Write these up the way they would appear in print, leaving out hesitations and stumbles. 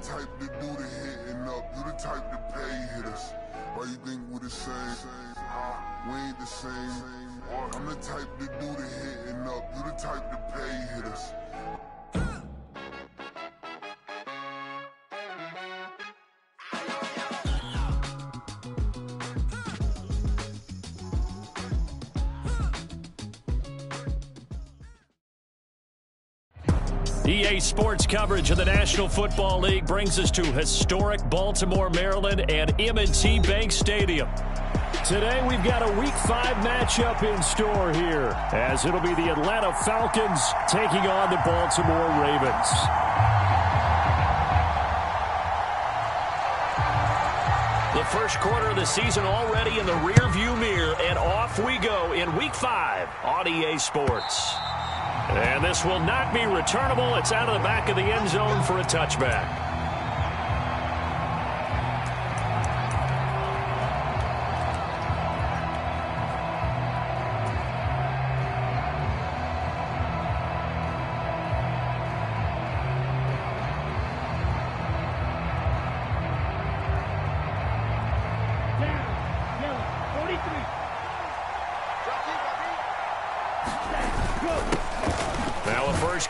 type to do the hitting up, you the type to pay hitters. Why you think we the same? We ain't the same. I'm the type to do the hitting up, you the type to pay hitters. EA Sports coverage of the National Football League brings us to historic Baltimore, Maryland and M&T Bank Stadium. Today we've got a Week 5 matchup in store here, as it'll be the Atlanta Falcons taking on the Baltimore Ravens. The first quarter of the season already in the rearview mirror, and off we go in Week 5 on EA Sports. And this will not be returnable. It's out of the back of the end zone for a touchback.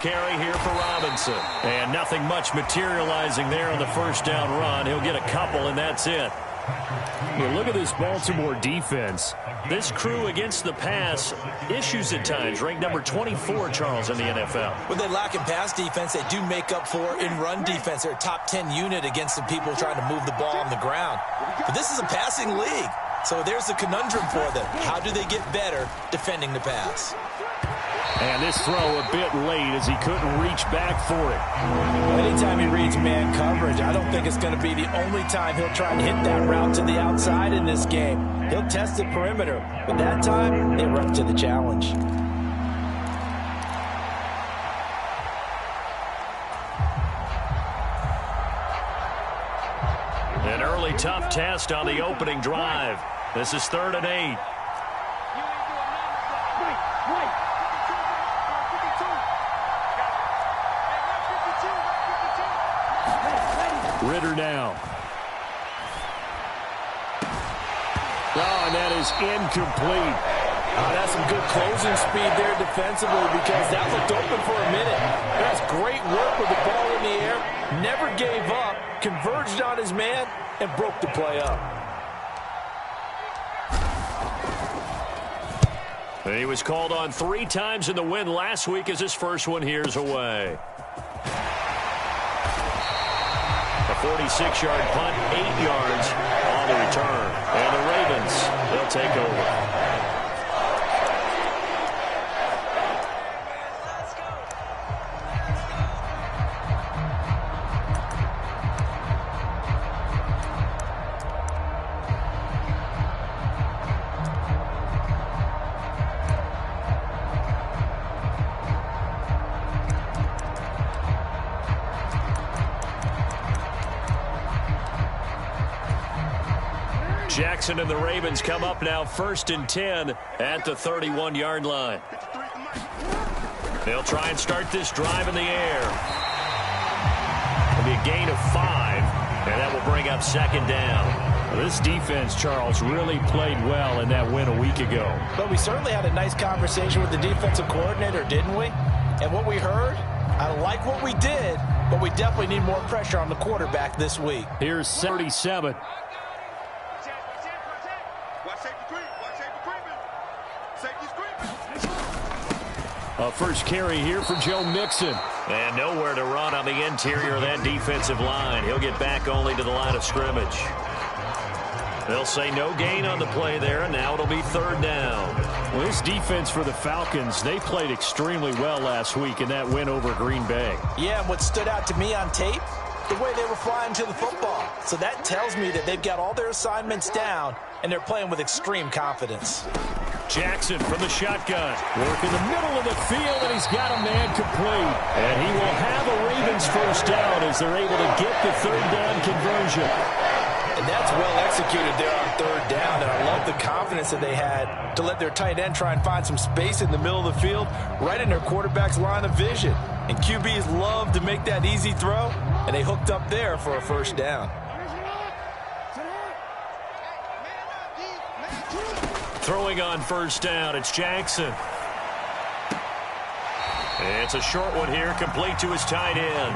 Carry here for Robinson. And nothing much materializing there on the first down run. He'll get a couple, and that's it. You look at this Baltimore defense. This crew against the pass, issues at times. Ranked number 24, Charles, in the NFL. When they lack in pass defense, they do make up for in run defense. They're a top 10 unit against the people trying to move the ball on the ground. But this is a passing league. So there's the conundrum for them. How do they get better defending the pass? And this throw a bit late as he couldn't reach back for it. Anytime he reads man coverage, I don't think it's going to be the only time he'll try and hit that route to the outside in this game. He'll test the perimeter, but that time, they were up to the challenge. An early tough test on the opening drive. This is 3rd and 8. Ritter now. Oh, and that is incomplete. That's some good closing speed there defensively, because that looked open for a minute. That's great work with the ball in the air. Never gave up, converged on his man, and broke the play up. He was called on 3 times in the win last week as his first one here's away. 46-yard punt, 8 yards on the return. And the Ravens, they'll take over. Jackson and the Ravens come up now 1st and 10 at the 31-yard line. They'll try and start this drive in the air. It'll be a gain of 5, and that will bring up 2nd down. This defense, Charles, really played well in that win a week ago. But we certainly had a nice conversation with the defensive coordinator, didn't we? And what we heard, I like what we did, but we definitely need more pressure on the quarterback this week. Here's 37. A first carry here for Joe Mixon. And nowhere to run on the interior of that defensive line. He'll get back only to the line of scrimmage. They'll say no gain on the play there, and now it'll be 3rd down. Well, this defense for the Falcons, they played extremely well last week in that win over Green Bay. Yeah, and what stood out to me on tape, the way they were flying to the football. So that tells me that they've got all their assignments down, and they're playing with extreme confidence. Jackson from the shotgun. Work in the middle of the field, and he's got a man complete. And he will have a Ravens first down as they're able to get the 3rd down conversion. And that's well executed there on third down. And I love the confidence that they had to let their tight end try and find some space in the middle of the field, right in their quarterback's line of vision. And QBs love to make that easy throw, and they hooked up there for a first down. Throwing on first down, it's Jackson. It's a short one here, complete to his tight end.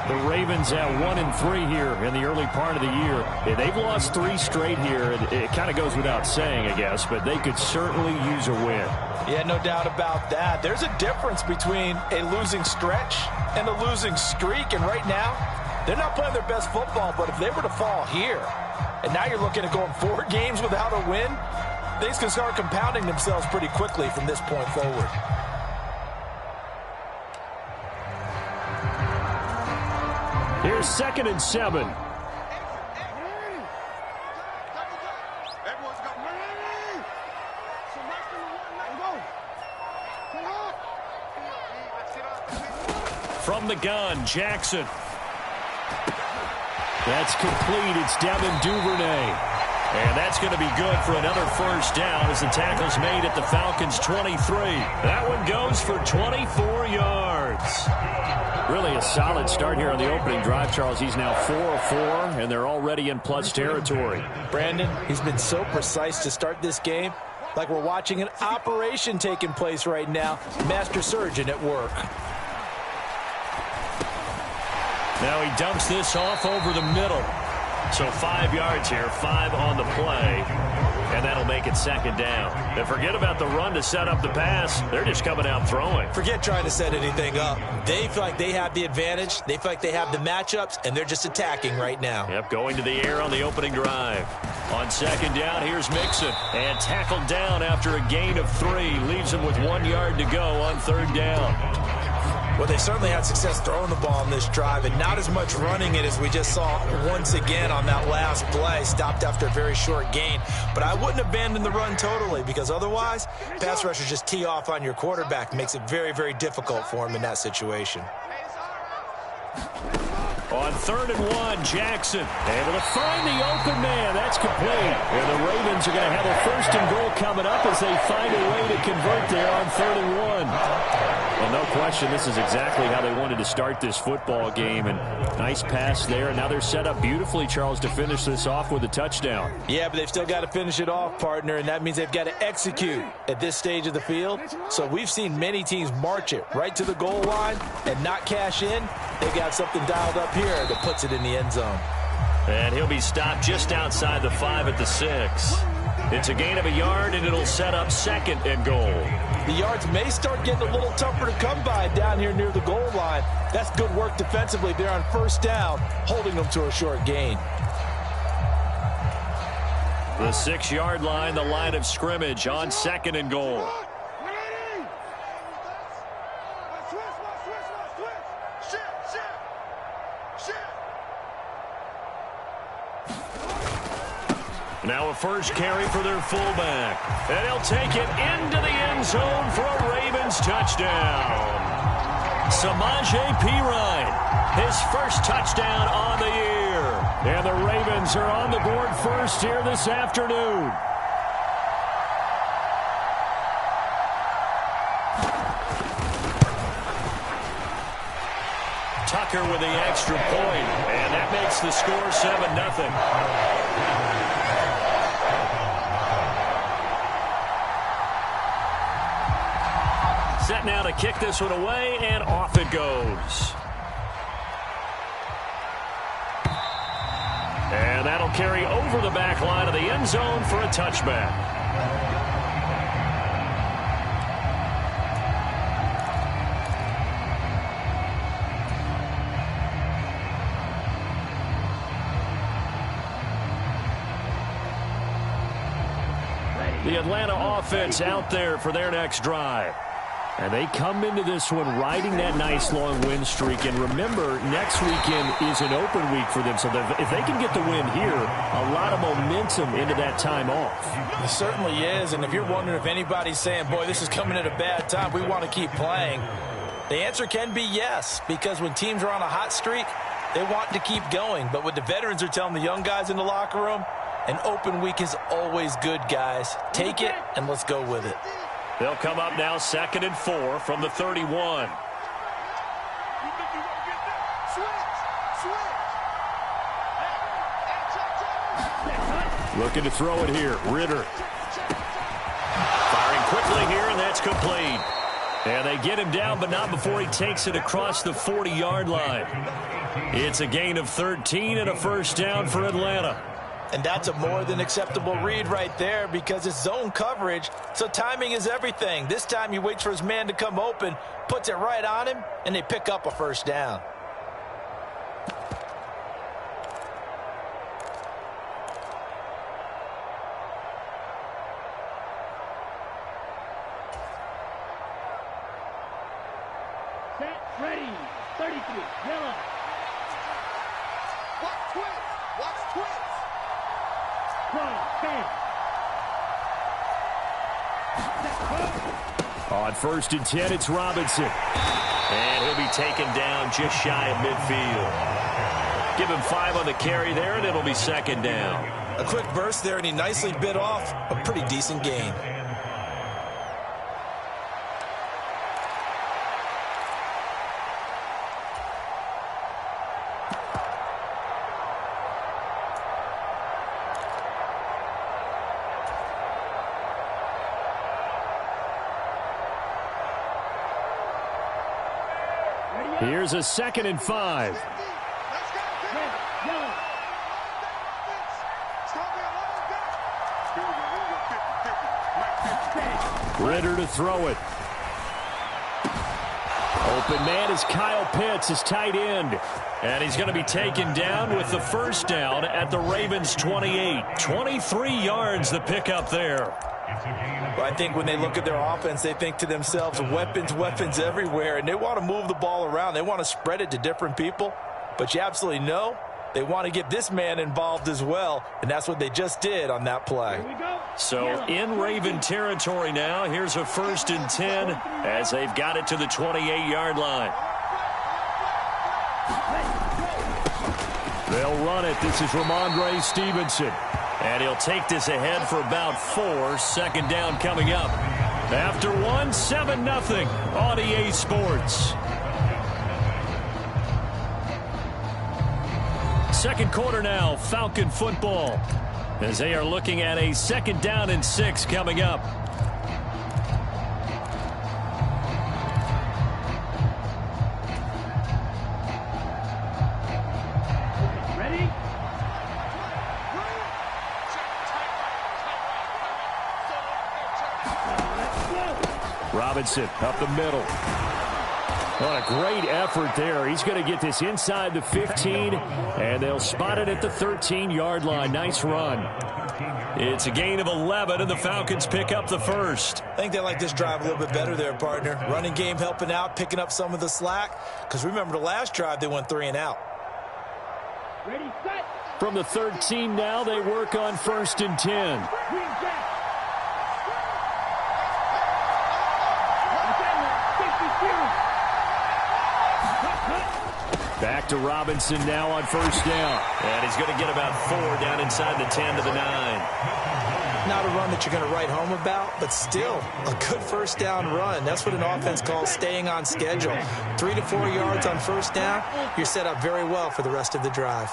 The Ravens at 1-3 here in the early part of the year. They've lost 3 straight here. It kind of goes without saying, I guess, but they could certainly use a win. Yeah, no doubt about that. There's a difference between a losing stretch and a losing streak, and right now, they're not playing their best football, but if they were to fall here, and now you're looking at going 4 games without a win, things can start compounding themselves pretty quickly from this point forward. Here's 2nd and 7. From the gun, Jackson. That's complete. It's Devin Duvernay. And that's going to be good for another first down as the tackle's made at the Falcons' 23. That one goes for 24 yards. Really a solid start here on the opening drive, Charles. He's now 4 of 4, and they're already in plus territory. Brandon, he's been so precise to start this game, like we're watching an operation taking place right now. Master surgeon at work. Now he dumps this off over the middle. So 5 yards here, 5 on the play, and that'll make it 2nd down. And forget about the run to set up the pass. They're just coming out throwing. Forget trying to set anything up. They feel like they have the advantage. They feel like they have the matchups, and they're just attacking right now. Yep, going to the air on the opening drive. On 2nd down, here's Mixon. And tackled down after a gain of 3. Leaves him with 1 yard to go on 3rd down. Well, they certainly had success throwing the ball in this drive, and not as much running it as we just saw once again on that last play. Stopped after a very short gain. But I wouldn't abandon the run totally, because otherwise, pass rushers just tee off on your quarterback. Makes it very, very difficult for him in that situation. On 3rd and 1, Jackson able to find the open man. That's complete. And the Ravens are going to have a 1st and goal coming up as they find a way to convert there on 3rd and 1. Well, no question, this is exactly how they wanted to start this football game. And nice pass there. And now they're set up beautifully, Charles, to finish this off with a touchdown. Yeah, but they've still got to finish it off, partner, and that means they've got to execute at this stage of the field. So we've seen many teams march it right to the goal line and not cash in. They've got something dialed up here that puts it in the end zone. And he'll be stopped just outside the 5 at the 6. It's a gain of a yard, and it'll set up 2nd and goal. The yards may start getting a little tougher to come by down here near the goal line. That's good work defensively there on 1st down, holding them to a short gain. The 6-yard line, the line of scrimmage on 2nd and goal. Now a first carry for their fullback. And he'll take it into the end zone for a Ravens touchdown. Samaje Perine, his first touchdown on the year. And the Ravens are on the board first here this afternoon. Tucker with the extra point. And that makes the score 7-0. Set now to kick this one away, and off it goes. And that'll carry over the back line of the end zone for a touchback. The Atlanta offense out there for their next drive. And they come into this one riding that nice long win streak. And remember, next weekend is an open week for them. So if they can get the win here, a lot of momentum into that time off. It certainly is. And if you're wondering if anybody's saying, boy, this is coming at a bad time, we want to keep playing, the answer can be yes. Because when teams are on a hot streak, They want to keep going, but what the veterans are telling the young guys in the locker room, an open week is always good, guys. Take it, and let's go with it. They'll come up now 2nd and 4 from the 31. Looking to throw it here. Ritter. Firing quickly here, and that's complete. And they get him down, but not before he takes it across the 40-yard line. It's a gain of 13 and a first down for Atlanta. And that's a more than acceptable read right there because it's zone coverage, so timing is everything. This time he waits for his man to come open, puts it right on him, and they pick up a first down. Ready, 33, yellow. Watch twins. On 1st and 10, it's Robinson. And he'll be taken down just shy of midfield. Give him 5 on the carry there, and it'll be 2nd down. A quick burst there, and he nicely bit off a pretty decent gain. Here's a 2nd and 5. Ritter to throw it. Open man is Kyle Pitts, his tight end. And he's going to be taken down with the first down at the Ravens' 28. 23 yards the pickup there. Well, I think when they look at their offense, they think to themselves, weapons everywhere, and they want to move the ball around. They want to spread it to different people, but you absolutely know they want to get this man involved as well, and that's what they just did on that play. So in Raven territory now, here's a 1st and 10 as they've got it to the 28-yard line. They'll run it. This is Ramondre Stevenson. And he'll take this ahead for about 4. 2nd down coming up. After 1, 7-0 on EA Sports. Second quarter now, Falcon football. As they are looking at a 2nd down and 6 coming up. Robinson up the middle. What a great effort there. He's going to get this inside the 15, and they'll spot it at the 13-yard line. Nice run. It's a gain of 11, and the Falcons pick up the first. I think they like this drive a little bit better there, partner. Running game helping out, picking up some of the slack. Because remember, the last drive, they went 3 and out. Ready, set. From the 13 now, they work on 1st and 10. Back to Robinson now on 1st down. And he's going to get about 4 down inside the 10 to the 9. Not a run that you're going to write home about, but still a good 1st down run. That's what an offense calls staying on schedule. 3 to 4 yards on 1st down, you're set up very well for the rest of the drive.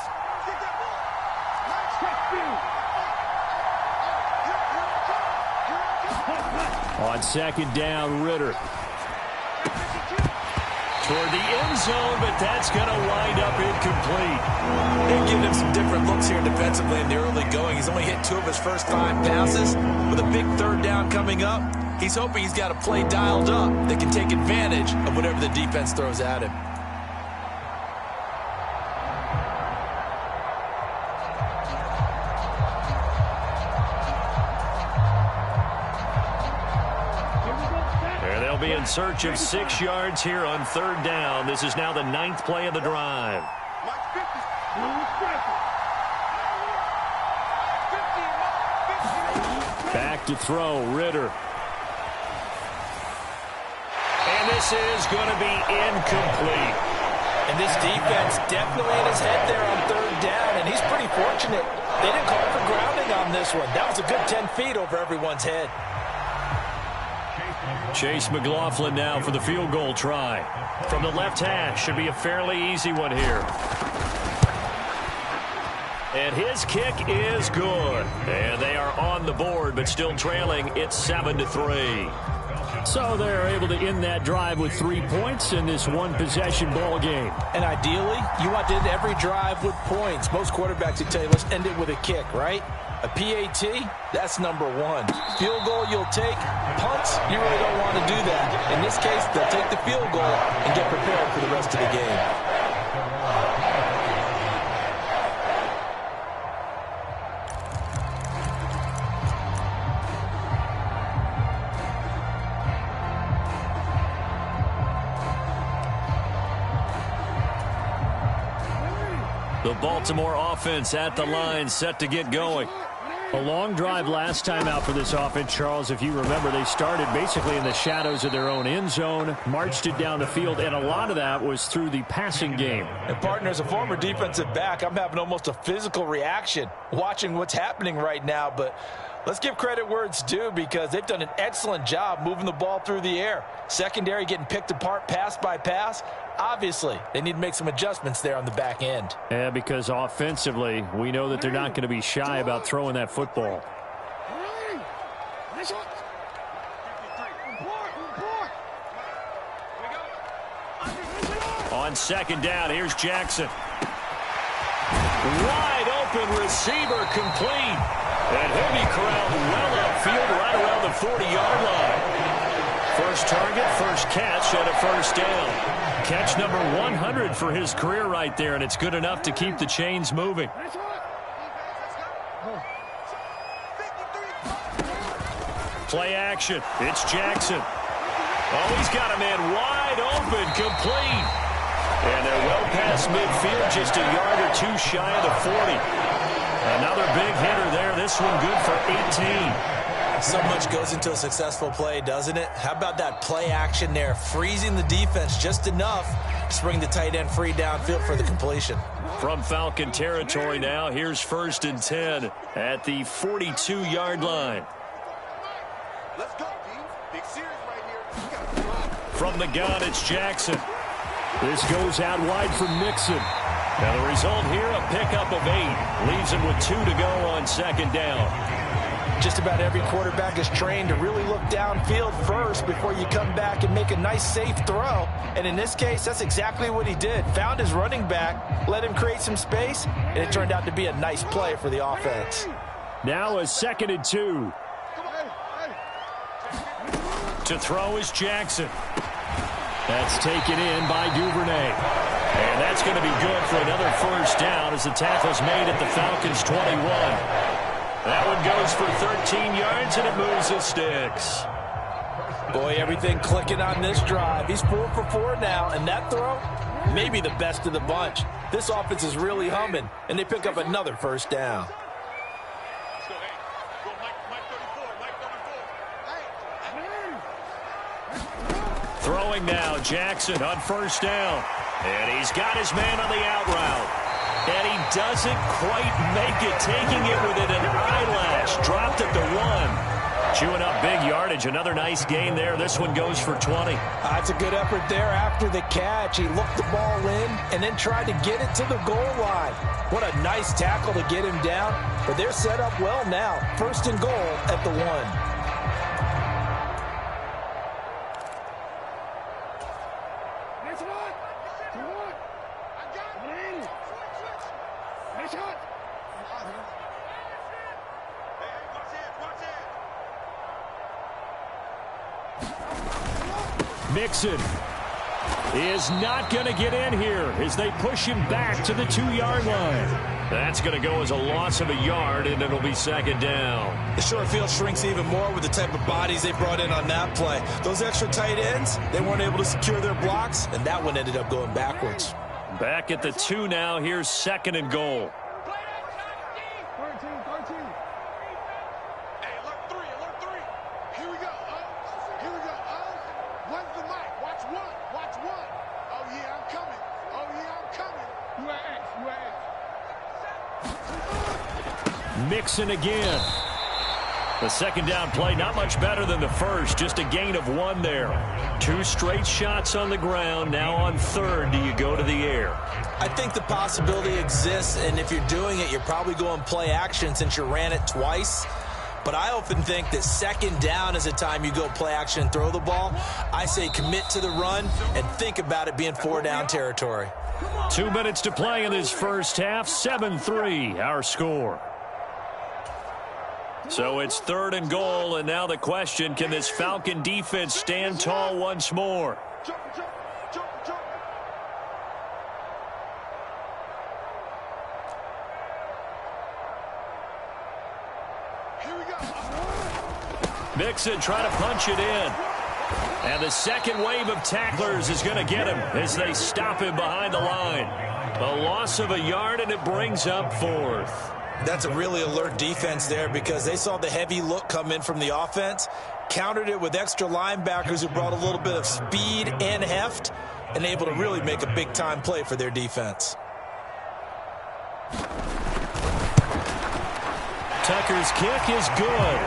On 2nd down, Ritter. Toward the end zone, but that's going to wind up incomplete. They're giving him some different looks here defensively in the early going. He's only hit 2 of his first 5 passes. With a big 3rd down coming up, he's hoping he's got a play dialed up that can take advantage of whatever the defense throws at him. Be in search of 6 yards here on 3rd down. This is now the 9th play of the drive. Back to throw, Ritter. And this is going to be incomplete. And And this defense definitely in his head there on third down, and he's pretty fortunate. They didn't call for grounding on this one. That was a good 10 feet over everyone's head. Chase McLaughlin now for the field goal try. From the left hash, should be a fairly easy one here. And his kick is good. And they are on the board, but still trailing. It's 7-3. So they're able to end that drive with 3 points in this one-possession ball game. And ideally, you want to end every drive with points. Most quarterbacks would tell you, let's end it with a kick, right? A PAT, that's number one. Field goal you'll take. Punts, you really don't want to do that. In this case, they'll take the field goal and get prepared for the rest of the game. The Baltimore offense at the line, set to get going. A long drive last time out for this offense, Charles. If you remember, they started basically in the shadows of their own end zone, marched it down the field, and a lot of that was through the passing game. And partner, as a former defensive back, I'm having almost a physical reaction watching what's happening right now. But let's give credit where it's due, because they've done an excellent job moving the ball through the air. Secondary getting picked apart pass by pass. Obviously, they need to make some adjustments there on the back end. Yeah, because offensively, we know that they're not going to be shy about throwing that football. On second down, here's Jackson. Wide open receiver, complete. And he'll be corralled well upfield right around the 40-yard line. First target, first catch, and a first down. Catch number 100 for his career right there, and it's good enough to keep the chains moving. Play action. It's Jackson. Oh, he's got a man wide open, complete. And they're well past midfield, just a yard or two shy of the 40. Another big hitter there. This one good for 18. So much goes into a successful play, doesn't it? How about that play action there, freezing the defense just enough to bring the tight end free downfield for the completion. From Falcon territory now, here's 1st and 10 at the 42-yard line. Let's go, team. Big series right here. From the gun, it's Jackson. This goes out wide for Mixon. Now the result here, a pickup of 8. Leaves him with 2 to go on second down. Just about every quarterback is trained to really look downfield first before you come back and make a nice, safe throw. And in this case, that's exactly what he did. Found his running back, let him create some space, and it turned out to be a nice play for the offense. Now a 2nd and 2. To throw is Jackson. That's taken in by Duvernay. And that's going to be good for another first down as the tackle's made at the Falcons' 21. That one goes for 13 yards, and it moves the sticks. Boy, everything clicking on this drive. He's 4 for 4 now, and that throw, maybe the best of the bunch. This offense is really humming, and they pick up another first down. Throwing now, Jackson on first down. And he's got his man on the out route. And he doesn't quite make it, taking it within an eyelash. Dropped at the 1. Chewing up big yardage. Another nice gain there. This one goes for 20. That's a good effort there after the catch. He looked the ball in and then tried to get it to the goal line. What a nice tackle to get him down. But they're set up well now. 1st and goal at the 1. Mixon is not going to get in here as they push him back to the 2-yard line. That's going to go as a loss of a yard, and it'll be second down. The short field shrinks even more with the type of bodies they brought in on that play. Those extra tight ends, they weren't able to secure their blocks, and that one ended up going backwards. Back at the 2 now. Here's 2nd and goal. When's the mic? Watch one. Oh, yeah, I'm coming. Oh, yeah, Mixon again. The second down play, not much better than the first, just a gain of 1 there. 2 straight shots on the ground. Now on third, do you go to the air? I think the possibility exists, and if you're doing it, you're probably going play action since you ran it twice. But I often think that second down is the time you go play action and throw the ball. I say commit to the run and think about it being 4-down territory. 2 minutes to play in this first half. 7-3, our score. So it's 3rd and goal, and now the question, can this Falcon defense stand tall once more? Jump, jump, jump, jump. Here we go. Mixon trying to punch it in. And the second wave of tacklers is going to get him as they stop him behind the line. A loss of a yard, and it brings up 4th. That's a really alert defense there because they saw the heavy look come in from the offense, countered it with extra linebackers who brought a little bit of speed and heft, and able to really make a big-time play for their defense. Tucker's kick is good.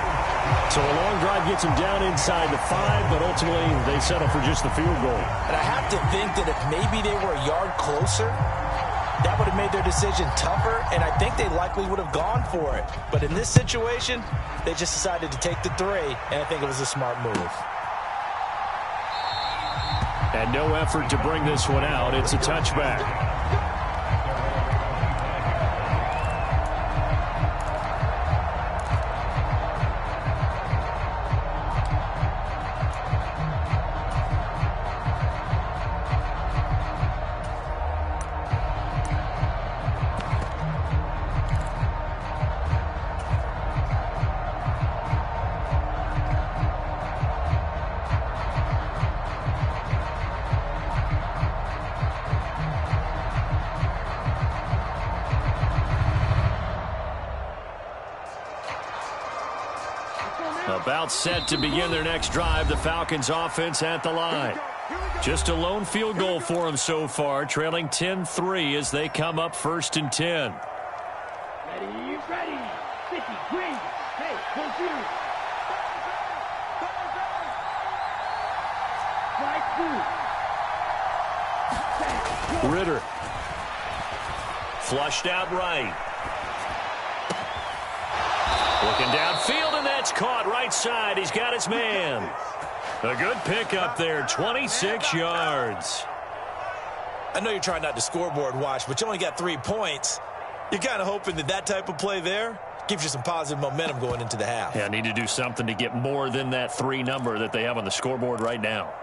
So a long drive gets him down inside the 5, but ultimately they settle for just the field goal. And I have to think that if maybe they were a yard closer, that would have made their decision tougher, and I think they likely would have gone for it. But in this situation, they just decided to take the 3, and I think it was a smart move. And no effort to bring this one out. It's a touchback. About set to begin their next drive, the Falcons offense at the line. Just a lone field goal for them so far, trailing 10-3 as they come up 1st and 10. Ready, ready. 50, green. Hey, confused. Strike 2. Ritter. Flushed out right. Looking downfield, and that's caught right side. He's got his man. A good pickup there, 26 yards. I know you're trying not to scoreboard watch, but you only got 3 points. You're kind of hoping that that type of play there gives you some positive momentum going into the half. Yeah, need to do something to get more than that 3 number that they have on the scoreboard right now.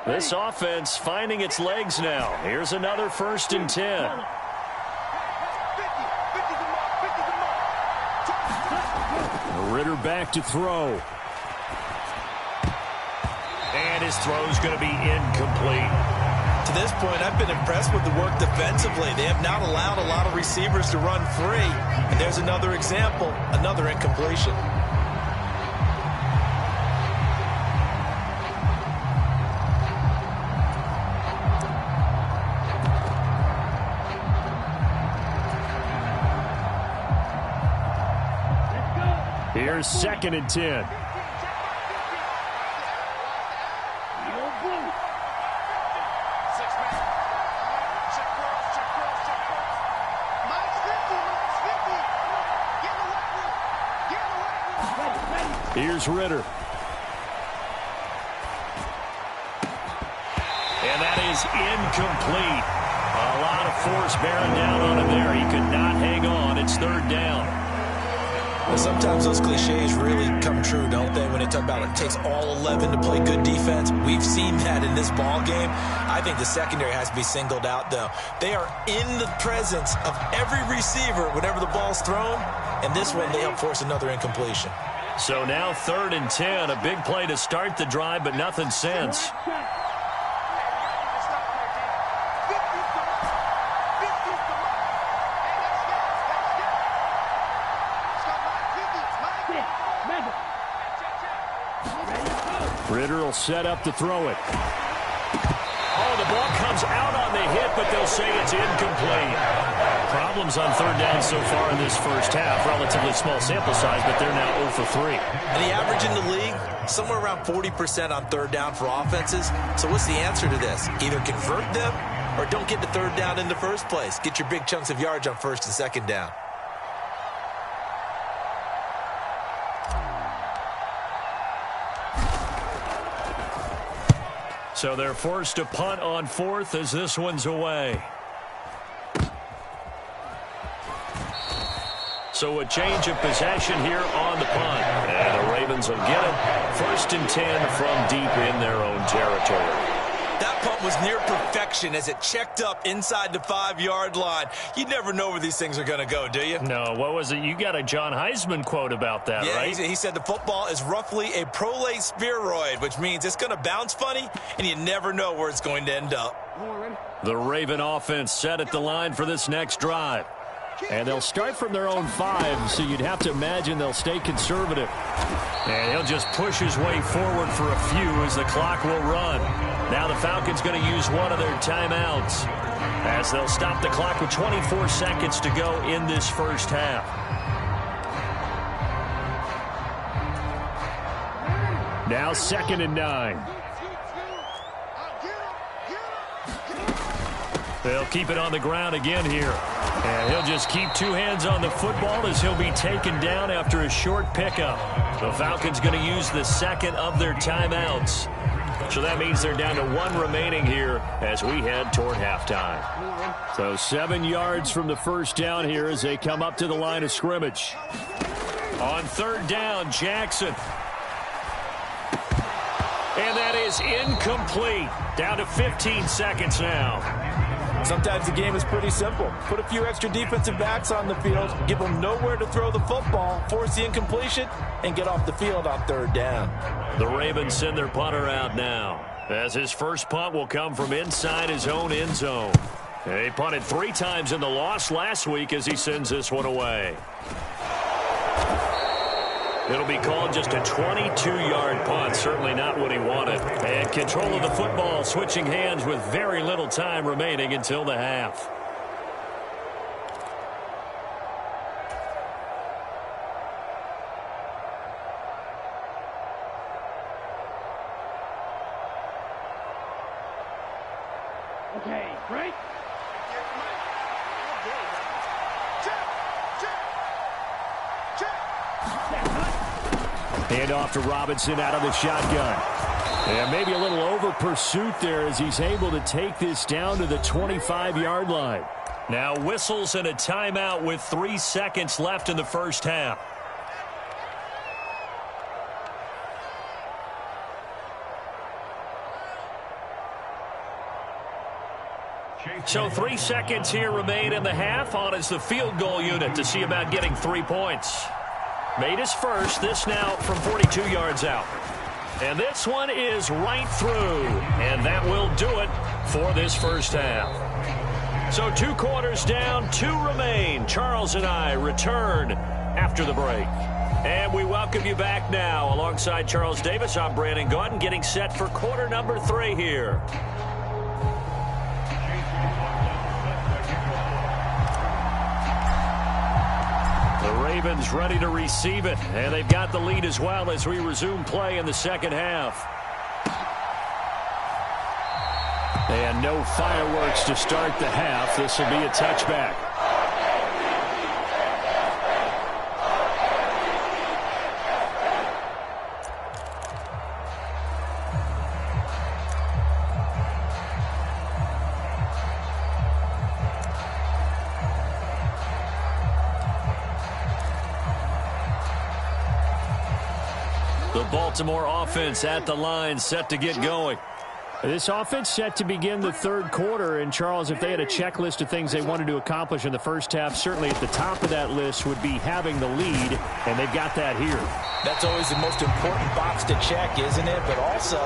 This offense finding its legs now. Here's another 1st and 10. Ritter back to throw. And his throw's going to be incomplete. To this point, I've been impressed with the work defensively. They have not allowed a lot of receivers to run free. And there's another example, another incompletion. Here's 2nd and 10. Here's Ritter. And that is incomplete. A lot of force bearing down on him there. He could not hang on. It's 3rd down. Well, sometimes those cliches really come true, don't they, when they talk about it takes all 11 to play good defense. We've seen that in this ball game. I think the secondary has to be singled out, though. They are in the presence of every receiver whenever the ball's thrown, and this one they help force another incompletion. So now 3rd and 10, a big play to start the drive, but nothing since. Ritter will set up to throw it. Oh, the ball comes out on the hit, but they'll say it's incomplete. Problems on third down so far in this first half. Relatively small sample size, but they're now 0 for 3. And the average in the league, somewhere around 40% on third down for offenses. So what's the answer to this? Either convert them or don't get to third down in the first place. Get your big chunks of yards on first and second down. So they're forced to punt on fourth as this one's away. So a change of possession here on the punt. And the Ravens will get it. 1st and 10 from deep in their own territory. That punt was near perfection as it checked up inside the 5-yard line. You never know where these things are going to go, do you? No, what was it? You got a John Heisman quote about that, right? Yeah, he said the football is roughly a prolate spheroid, which means it's going to bounce funny, and you never know where it's going to end up. The Raven offense set at the line for this next drive. And they'll start from their own 5, so you'd have to imagine they'll stay conservative. And he'll just push his way forward for a few as the clock will run. Now the Falcons going to use one of their timeouts as they'll stop the clock with 24 seconds to go in this first half. Now 2nd and 9. They'll keep it on the ground again here. And he'll just keep 2 hands on the football as he'll be taken down after a short pickup. The Falcons going to use the 2nd of their timeouts. So that means they're down to 1 remaining here as we head toward halftime. So 7 yards from the first down here as they come up to the line of scrimmage. On 3rd down, Jackson. And that is incomplete. Down to 15 seconds now. Sometimes the game is pretty simple. Put a few extra defensive backs on the field, give them nowhere to throw the football, force the incompletion, and get off the field on 3rd down. The Ravens send their punter out now, as his first punt will come from inside his own end zone. He punted 3 times in the loss last week as he sends this one away. It'll be called just a 22-yard punt. Certainly not what he wanted. And control of the football, switching hands with very little time remaining until the half. Okay, break. Hand off to Robinson out of the shotgun. And maybe a little over pursuit there as he's able to take this down to the 25-yard line. Now whistles and a timeout with 3 seconds left in the first half. So 3 seconds here remain in the half. On is the field goal unit to see about getting 3 points. Made his first. This now from 42 yards out. And this one is right through. And that will do it for this first half. So 2 quarters down, 2 remain. Charles and I return after the break. And we welcome you back now. Alongside Charles Davis, I'm Brandon Gaudin, getting set for quarter number 3 here. The Ravens ready to receive it, and they've got the lead as well as we resume play in the second half. And no fireworks to start the half. This will be a touchback. The Baltimore offense at the line, set to get going. This offense set to begin the third quarter. And, Charles, if they had a checklist of things they wanted to accomplish in the first half, certainly at the top of that list would be having the lead, and they've got that here. That's always the most important box to check, isn't it? But also,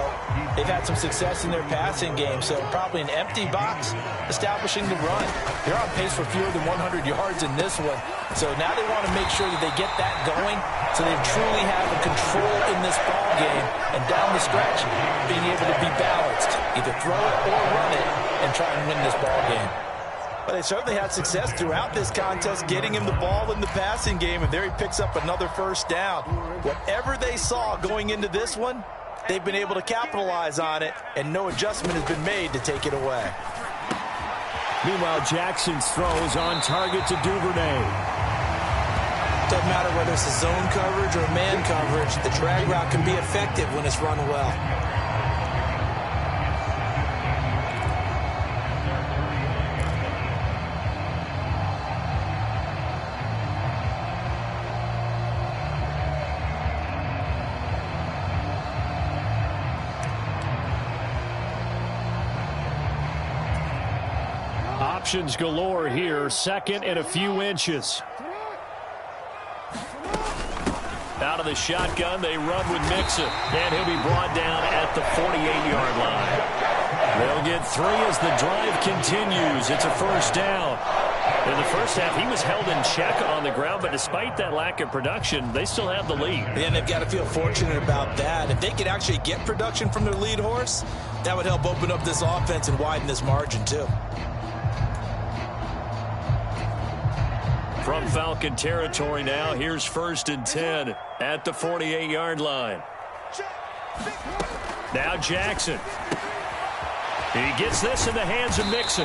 they've had some success in their passing game, so probably an empty box establishing the run. They're on pace for fewer than 100 yards in this one, so now they want to make sure that they get that going so they truly have a control in this ball game, and down the stretch, being able to be balanced, either throw it or run it and try and win this ball game. But they certainly had success throughout this contest, getting him the ball in the passing game, and there he picks up another first down. Whatever they saw going into this one, they've been able to capitalize on it, and no adjustment has been made to take it away. Meanwhile, Jackson's throw is on target to Duvernay. Doesn't matter whether it's a zone coverage or man coverage, the drag route can be effective when it's run well. Options galore here. Second and a few inches. Out of the shotgun, they run with Mixon. And he'll be brought down at the 48-yard line. They'll get 3 as the drive continues. It's a first down. In the first half, he was held in check on the ground, but despite that lack of production, they still have the lead. And they've got to feel fortunate about that. If they could actually get production from their lead horse, that would help open up this offense and widen this margin, too. From Falcon territory now, here's 1st and 10 at the 48-yard line. Now Jackson. He gets this in the hands of Mixon.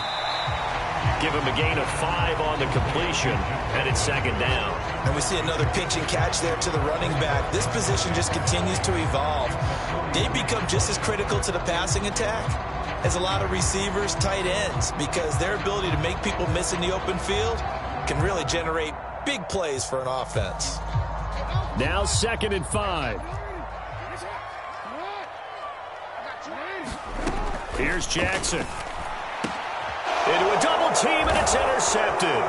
Give him a gain of 5 on the completion, and it's second down. And we see another pitch and catch there to the running back. This position just continues to evolve. They become just as critical to the passing attack as a lot of receivers, tight ends, because their ability to make people miss in the open field can really generate big plays for an offense. Now 2nd and 5. Here's Jackson. Into a double team, and it's intercepted.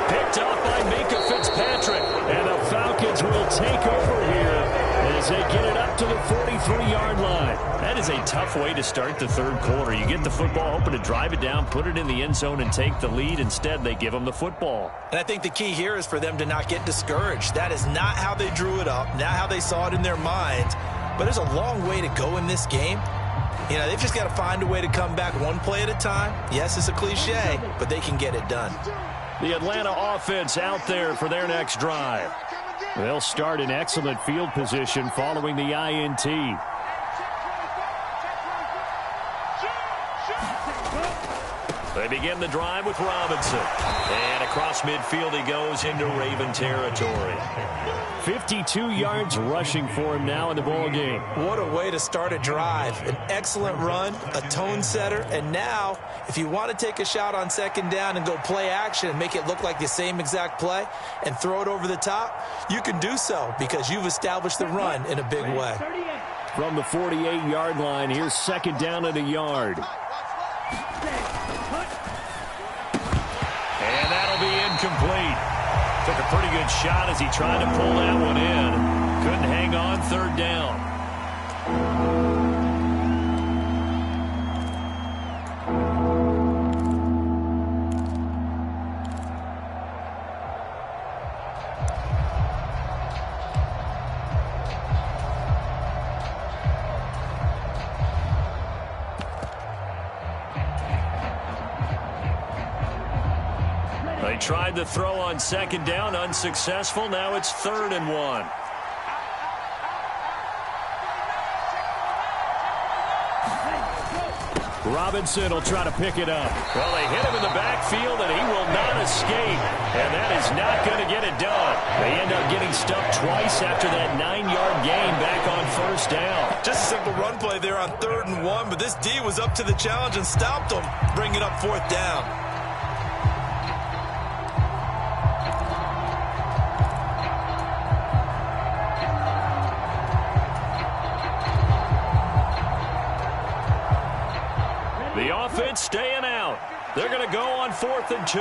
Picked off by Minka Fitzpatrick. And the Falcons will take over here as they get it up to the 43-yard line. That is a tough way to start the third quarter. You get the football, hoping to drive it down, put it in the end zone, and take the lead. Instead, they give them the football. And I think the key here is for them to not get discouraged. That is not how they drew it up, not how they saw it in their minds. But there's a long way to go in this game. You know, they've just got to find a way to come back one play at a time. Yes, it's a cliche, but they can get it done. The Atlanta offense out there for their next drive. They'll start in excellent field position following the INT. They begin the drive with Robinson. And across midfield he goes into Raven territory. 52 yards rushing for him now in the ball game. What a way to start a drive. An excellent run, a tone setter, and now if you want to take a shot on second down and go play action and make it look like the same exact play and throw it over the top, you can do so because you've established the run in a big way. From the 48-yard line, here's 2nd down and a yard. And that'll be incomplete. Took a pretty good shot as he tried to pull that one in. Couldn't hang on, 3rd down. They tried the throw on 2nd down, unsuccessful. Now it's 3rd and 1. Robinson will try to pick it up. Well, they hit him in the backfield, and he will not escape. And that is not going to get it done. They end up getting stuffed twice after that 9-yard gain back on 1st down. Just a simple run play there on 3rd and 1, but this D was up to the challenge and stopped them, bringing up 4th down. offense staying out. They're going to go on 4th and 2.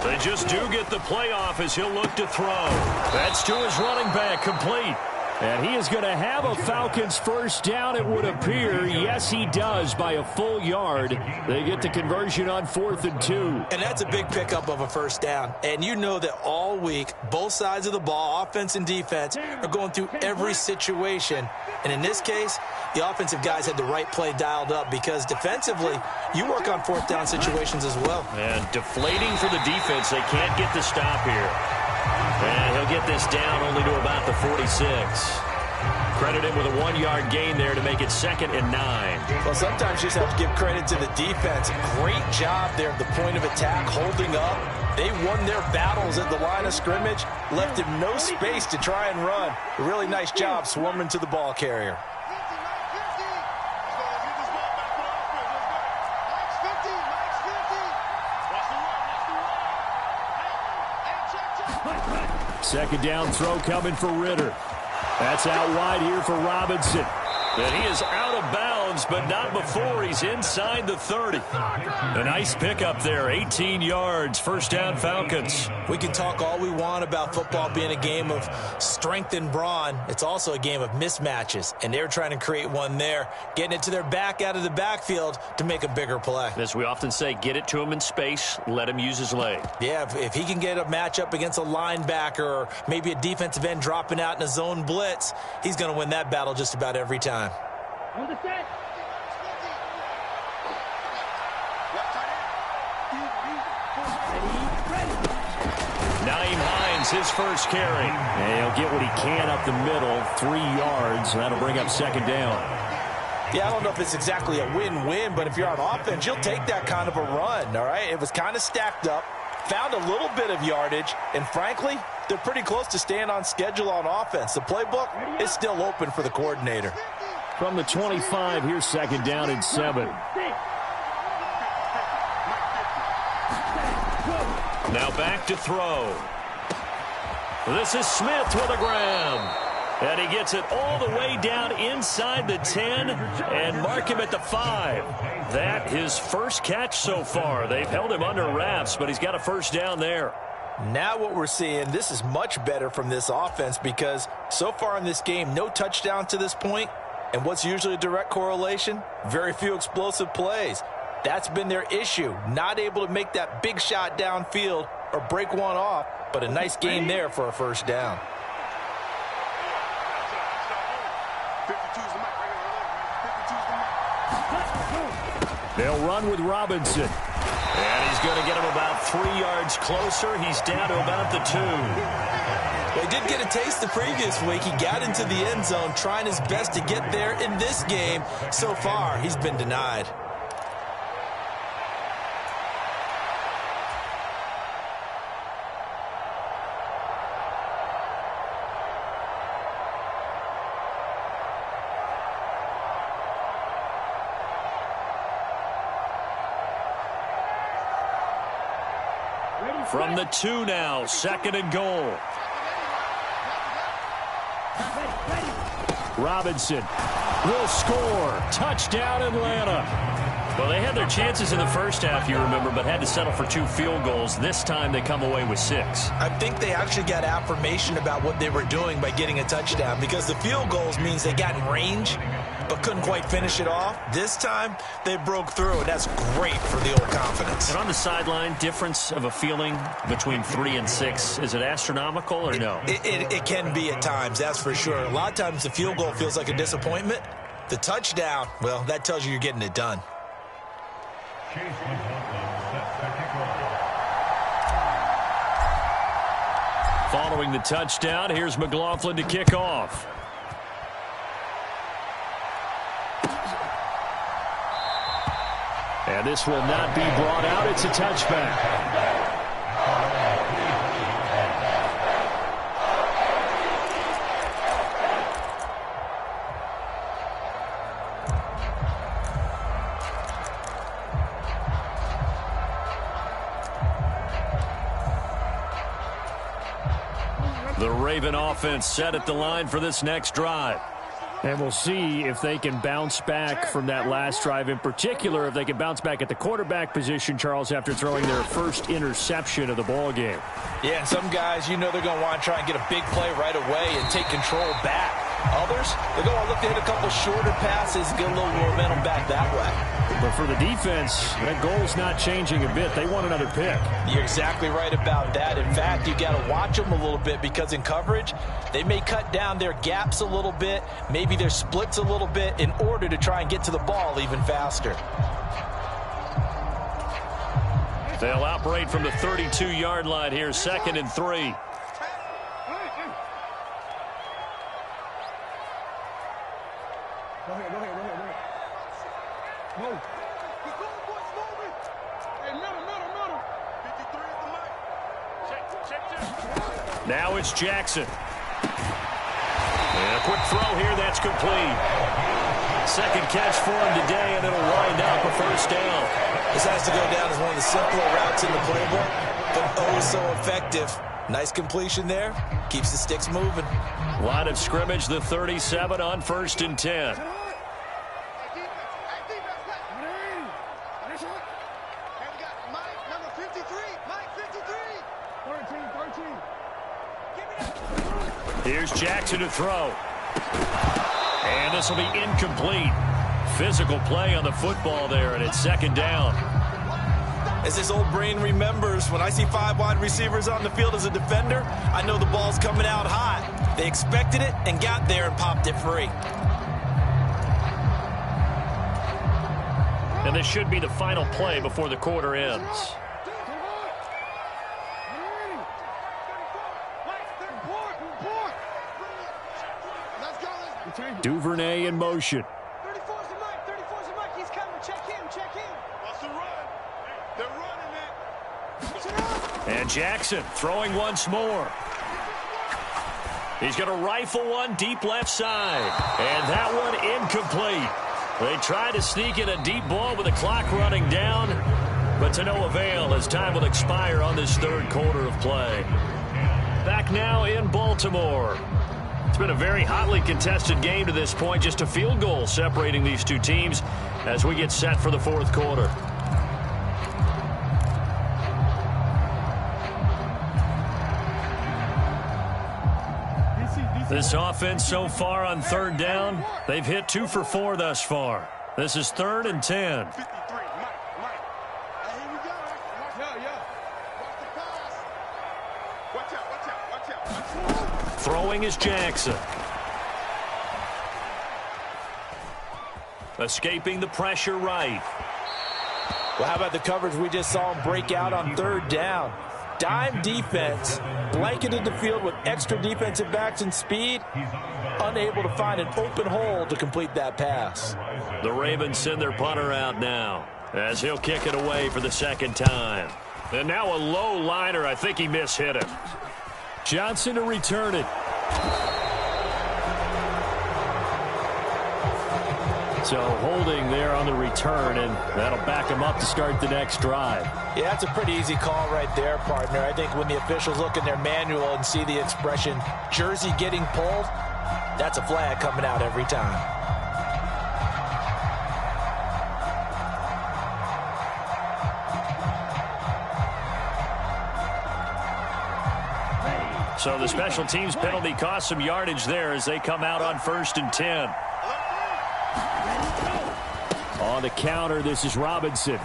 They just do get the playoff as he'll look to throw. That's to his running back, complete. And he is going to have a Falcons first down, it would appear. Yes, he does, by a full yard. They get the conversion on 4th and 2. And that's a big pickup of a first down. And you know that all week, both sides of the ball, offense and defense, are going through every situation. And in this case, the offensive guys had the right play dialed up because defensively, you work on 4th down situations as well. And deflating for the defense. They can't get the stop here. And he'll get this down only to about the 46. Credit him with a 1-yard gain there to make it 2nd and 9. Well, sometimes you just have to give credit to the defense. Great job there at the point of attack, holding up. They won their battles at the line of scrimmage, left him no space to try and run. A really nice job swarming to the ball carrier. Second down throw coming for Ritter. That's out wide here for Robinson. And he is out of bounds, but not before he's inside the 30. A nice pickup there, 18 yards, first down Falcons. We can talk all we want about football being a game of strength and brawn. It's also a game of mismatches, and they're trying to create one there, getting it to their back out of the backfield to make a bigger play. As we often say, get it to him in space, let him use his leg. Yeah, if he can get a matchup against a linebacker or maybe a defensive end dropping out in a zone blitz, he's going to win that battle just about every time. On the set. Naeem Hines, his first carry. And he'll get what he can up the middle, 3 yards. That'll bring up 2nd down. Yeah, I don't know if it's exactly a win-win, but if you're on offense, you'll take that kind of a run, all right? It was kind of stacked up, found a little bit of yardage, and frankly, they're pretty close to staying on schedule on offense. The playbook is still open for the coordinator. From the 25, here's 2nd down and 7. Now back to throw. This is Smith with a grab. And he gets it all the way down inside the 10 and mark him at the 5. That his first catch so far. They've held him under wraps, but he's got a first down there. Now what we're seeing, this is much better from this offense because so far in this game, no touchdown to this point. And what's usually a direct correlation? Very few explosive plays. That's been their issue. Not able to make that big shot downfield or break one off, but a nice gain there for a first down. They'll run with Robinson. And he's going to get him about 3 yards closer. He's down to about the 2. Well, he did get a taste the previous week. He got into the end zone, trying his best to get there in this game. So far, he's been denied. From the 2 now, 2nd and goal. Robinson will score. Touchdown, Atlanta. Well, they had their chances in the first half, you remember, but had to settle for 2 field goals. This time they come away with 6. I think they actually got affirmation about what they were doing by getting a touchdown because the field goals means they got in range but couldn't quite finish it off. This time, they broke through, and that's great for the old confidence. And on the sideline, difference of a feeling between 3 and 6, is it astronomical or no? It can be at times, that's for sure. A lot of times the field goal feels like a disappointment. The touchdown, well, that tells you you're getting it done. Following the touchdown, here's McLaughlin to kick off. And this will not be brought out. It's a touchback. The Raven offense set at the line for this next drive. And we'll see if they can bounce back from that last drive, in particular, if they can bounce back at the quarterback position, Charles, after throwing their first interception of the ball game. Yeah, some guys, you know they're going to want to try and get a big play right away and take control back. Others, they're going to look to hit a couple shorter passes, get a little momentum back that way. But for the defense, that goal's not changing a bit. They want another pick. You're exactly right about that. In fact, you got to watch them a little bit because in coverage, they may cut down their gaps a little bit, maybe their splits a little bit in order to try and get to the ball even faster. They'll operate from the 32-yard line here, 2nd and 3. Go ahead. Move. Keep going, boys, moving. Hey, middle. 53 at the mic. Check. Now it's Jackson. And a quick throw here, that's complete. Second catch for him today, and it'll wind up a first down. This has to go down as one of the simpler routes in the playbook, but oh so effective. Nice completion there. Keeps the sticks moving. Line of scrimmage, the 37 on 1st and 10. Here's Jackson to throw. And this will be incomplete. Physical play on the football there, and it's 2nd down. As this old brain remembers, when I see 5 wide receivers on the field as a defender, I know the ball's coming out hot. They expected it and got there and popped it free. And this should be the final play before the quarter ends. Duvernay in motion. 34's the mic. He's coming. Check him. What's the run? They're running it. And Jackson throwing once more. He's going to rifle one deep left side. And that one incomplete. They tried to sneak in a deep ball with the clock running down, but to no avail as time will expire on this 3rd quarter of play. Back now in Baltimore. It's been a very hotly contested game to this point. Just a field goal separating these two teams as we get set for the 4th quarter. This offense so far on 3rd down, they've hit 2 for 4 thus far. This is 3rd and 10. 53, Mike. Here we go. Yeah. Watch the pass. Watch out. Throwing is Jackson. Escaping the pressure right. Well, how about the coverage we just saw him break out on 3rd down? Dime defense, blanketed the field with extra defensive backs and speed, unable to find an open hole to complete that pass. The Ravens send their punter out now as he'll kick it away for the 2nd time. And now a low liner. I think he mishit it. Johnson to return it. So holding there on the return, and that'll back him up to start the next drive. Yeah, that's a pretty easy call right there, partner. I think when the officials look in their manual and see the expression, jersey getting pulled, that's a flag coming out every time. So the special teams penalty cost some yardage there as they come out on 1st and 10. On the counter, this is Robinson.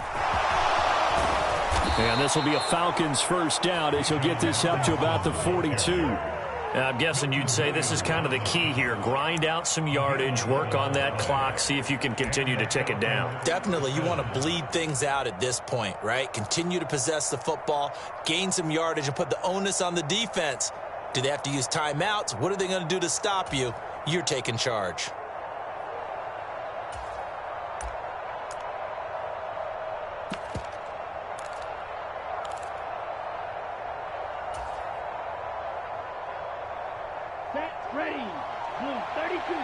And this will be a Falcons first down as he'll get this up to about the 42. I'm guessing you'd say this is kind of the key here. Grind out some yardage, work on that clock, see if you can continue to tick it down. Definitely, you want to bleed things out at this point, right? Continue to possess the football, gain some yardage, and put the onus on the defense. Do they have to use timeouts? What are they going to do to stop you? You're taking charge. Ready. Blue 32.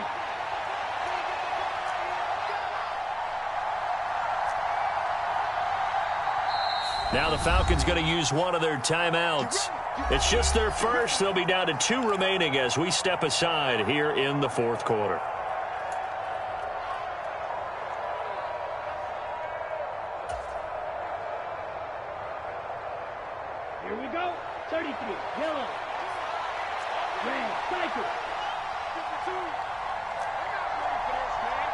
Now the Falcons going to use one of their timeouts. It's just their first. They'll be down to 2 remaining as we step aside here in the fourth quarter. Here we go. 33. Yellow. Red. Cycle. 52. They're not ready for this, man.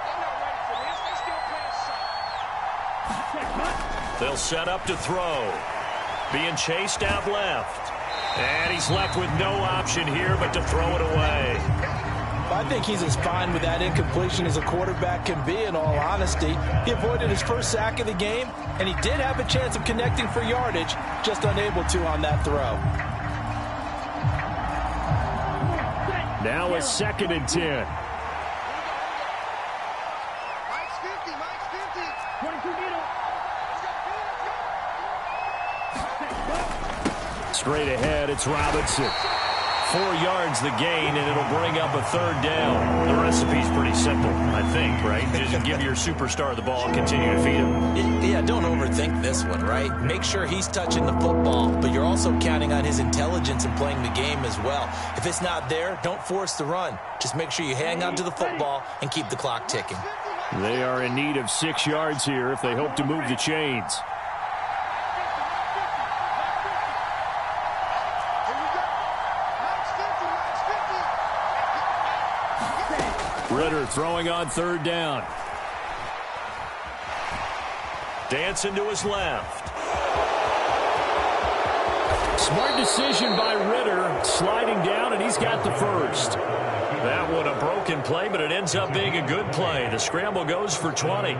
They're not ready for this. They still playing soft. They'll set up to throw. Being chased out left. And he's left with no option here but to throw it away. I think he's as fine with that incompletion as a quarterback can be, in all honesty. He avoided his first sack of the game, and he did have a chance of connecting for yardage, just unable to on that throw. Now a 2nd and 10. Mike's 50. Mike's 50. 22 middle. Straight ahead, it's Robinson. 4 yards the gain, and it'll bring up a 3rd down. The recipe's pretty simple, I think, right? Just give your superstar the ball and continue to feed him. Yeah, don't overthink this one, right? Make sure he's touching the football, but you're also counting on his intelligence in playing the game as well. If it's not there, don't force the run. Just make sure you hang on to the football and keep the clock ticking. They are in need of 6 yards here if they hope to move the chains. Ritter throwing on 3rd down. Dancing to his left. Smart decision by Ritter, sliding down, and he's got the first. That one a broken play, but it ends up being a good play. The scramble goes for 20.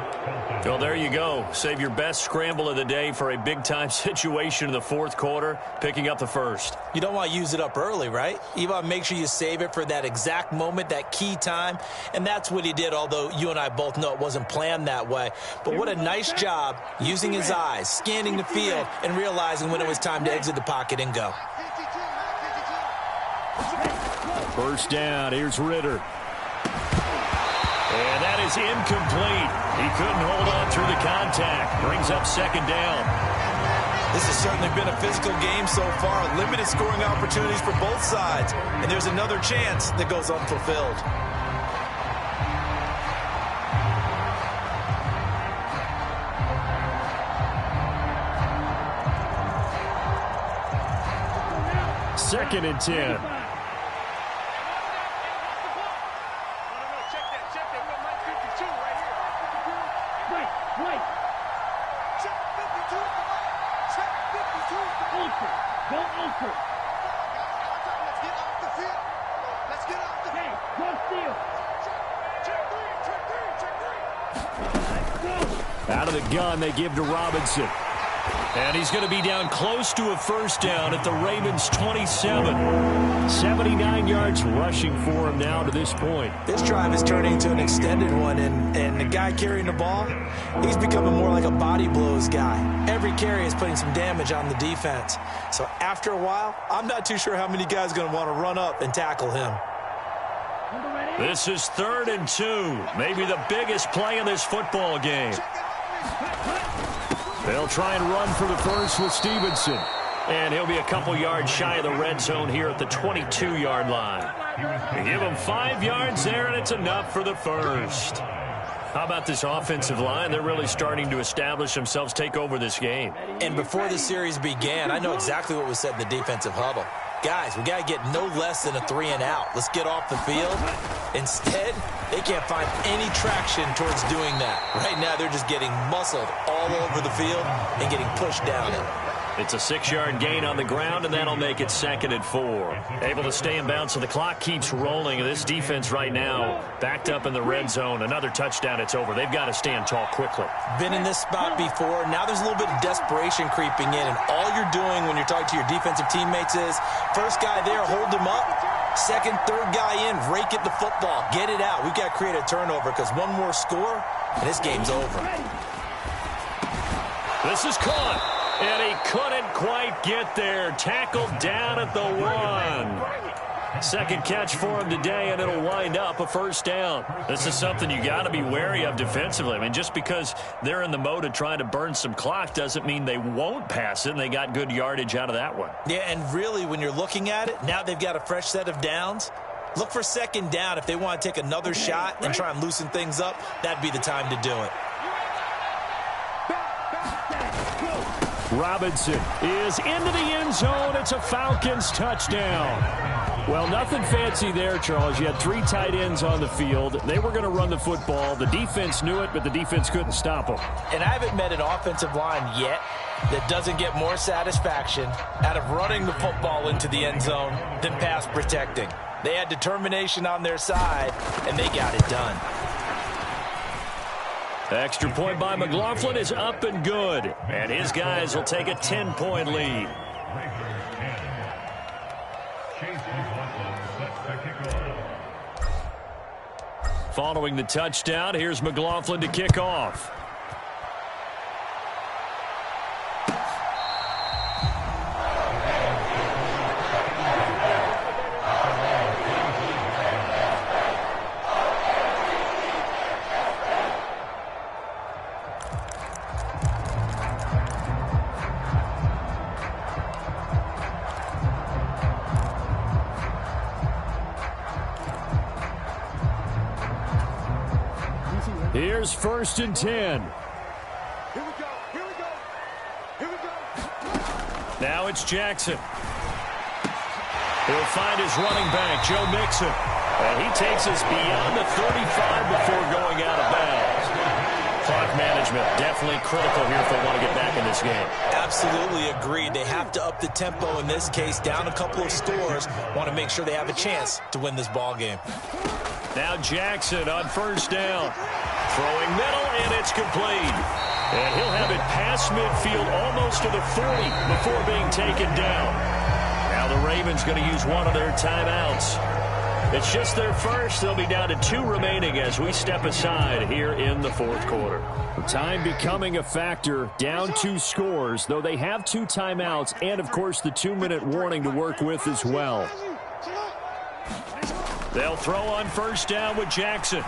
Well, there you go. Save your best scramble of the day for a big-time situation in the fourth quarter, picking up the first. You don't want to use it up early, right? You want to make sure you save it for that exact moment, that key time, and that's what he did, although you and I both know it wasn't planned that way. But what a nice job using his eyes, scanning the field, and realizing when it was time to exit the pocket and go. First down, here's Ritter. And that is incomplete. He couldn't hold on through the contact. Brings up 2nd down. This has certainly been a physical game so far. Limited scoring opportunities for both sides. And there's another chance that goes unfulfilled. Second and 10. Out of the gun, they give to Robinson. And he's going to be down close to a first down at the Ravens' 27. 79 yards rushing for him now to this point. This drive is turning into an extended one, and the guy carrying the ball, he's becoming more like a body blows guy. Every carry is putting some damage on the defense. So after a while, I'm not too sure how many guys are going to want to run up and tackle him. This is 3rd and 2. Maybe the biggest play in this football game. They'll try and run for the first with Stevenson. And he'll be a couple yards shy of the red zone here at the 22-yard line. They give him 5 yards there, and it's enough for the first. How about this offensive line? They're really starting to establish themselves, take over this game. And before the series began, I know exactly what was said in the defensive huddle. Guys, we got to get no less than a 3-and-out. Let's get off the field. Instead, they can't find any traction towards doing that. Right now, they're just getting muscled all over the field and getting pushed down it. It's a 6-yard gain on the ground, and that'll make it 2nd and 4. Able to stay in bounds, so the clock keeps rolling. This defense right now backed up in the red zone. Another touchdown, it's over. They've got to stand tall quickly. Been in this spot before. Now there's a little bit of desperation creeping in, and all you're doing when you're talking to your defensive teammates is, first guy there, hold him up. Second, third guy in, rake at the football. Get it out. We've got to create a turnover because one more score, and this game's over. This is caught. And he couldn't quite get there. Tackled down at the 1. Second catch for him today, and it'll wind up a first down. This is something you got to be wary of defensively. I mean, just because they're in the mode of trying to burn some clock doesn't mean they won't pass it, and they got good yardage out of that one. Yeah, and really, when you're looking at it, now they've got a fresh set of downs. Look for second down. If they want to take another shot and try and loosen things up, that'd be the time to do it. Robinson is into the end zone. It's a Falcons touchdown. Well, nothing fancy there, Charles. You had 3 tight ends on the field. They were going to run the football. The defense knew it, but the defense couldn't stop them. And I haven't met an offensive line yet that doesn't get more satisfaction out of running the football into the end zone than pass protecting. They had determination on their side, and they got it done. The extra point by McLaughlin is up and good. And his guys will take a 10-point lead. Following the touchdown, here's McLaughlin to kick off. Here's 1st and 10. Here we go. Here we go. Here we go. Now it's Jackson. He'll find his running back, Joe Mixon. And he takes us beyond the 35 before going out of bounds. Clock management definitely critical here if they want to get back in this game. Absolutely agreed. They have to up the tempo in this case, down a couple of scores. Want to make sure they have a chance to win this ball game. Now Jackson on 1st down. Throwing middle, and it's complete. And he'll have it past midfield almost to the 40 before being taken down. Now the Ravens going to use one of their timeouts. It's just their first. They'll be down to 2 remaining as we step aside here in the 4th quarter. Time becoming a factor, down 2 scores, though they have 2 timeouts and, of course, the 2-minute warning to work with as well. They'll throw on 1st down with Jackson.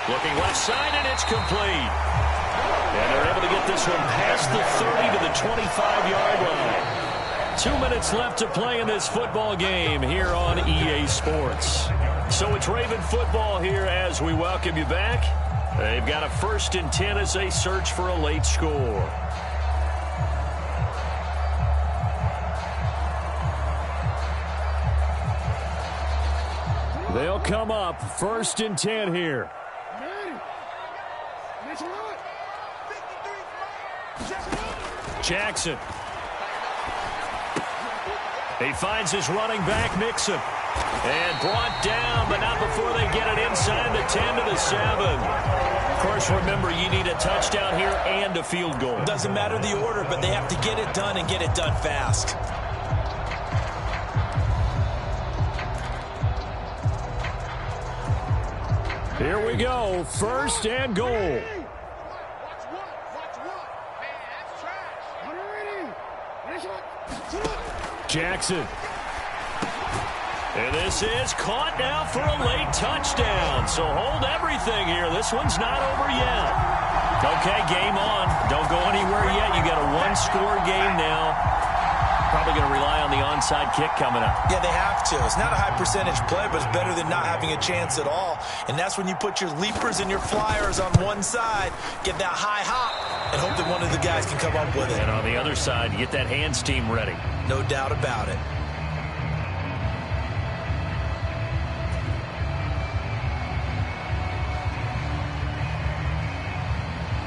Looking left side, and it's complete. And they're able to get this one past the 30 to the 25-yard line. 2 minutes left to play in this football game here on EA Sports. So it's Raven football here as we welcome you back. They've got a 1st and 10 as they search for a late score. They'll come up 1st and 10 here. Jackson. He finds his running back, Mixon. And brought down, but not before they get it inside the 10 to the 7. Of course, remember, you need a touchdown here and a field goal. Doesn't matter the order, but they have to get it done and get it done fast. Here we go, 1st and goal. Jackson. And this is caught now for a late touchdown. So hold everything here. This one's not over yet. Okay, game on. Don't go anywhere yet. You got a 1-score game now. Probably going to rely on the onside kick coming up. Yeah, they have to. It's not a high percentage play, but it's better than not having a chance at all. And that's when you put your leapers and your flyers on one side, get that high hop, and hope that one of the guys can come up with it. And on the other side, you get that hands team ready. No doubt about it.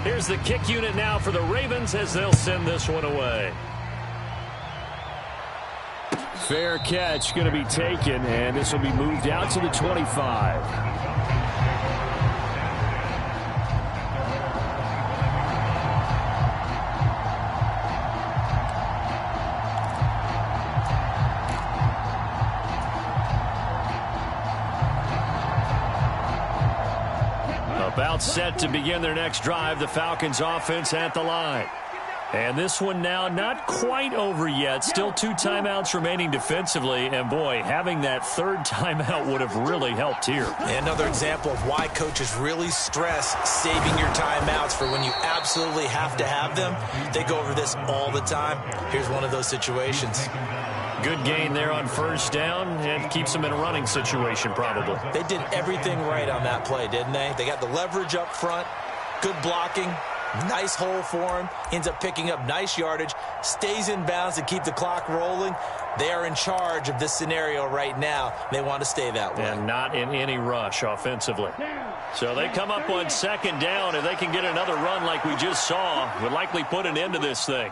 Here's the kick unit now for the Ravens as they'll send this one away. Fair catch going to be taken, and this will be moved out to the 25. About set to begin their next drive, the Falcons offense at the line. And this one now not quite over yet. Still 2 timeouts remaining defensively. And, boy, having that third timeout would have really helped here. Another example of why coaches really stress saving your timeouts for when you absolutely have to have them. They go over this all the time. Here's one of those situations. Good gain there on first down, and keeps them in a running situation probably. They did everything right on that play, didn't they? They got the leverage up front, good blocking, nice hole for him, ends up picking up nice yardage, stays in bounds to keep the clock rolling. They are in charge of this scenario right now. They want to stay that way. And not in any rush offensively. So they come up on second down, and they can get another run like we just saw. Would likely put an end to this thing.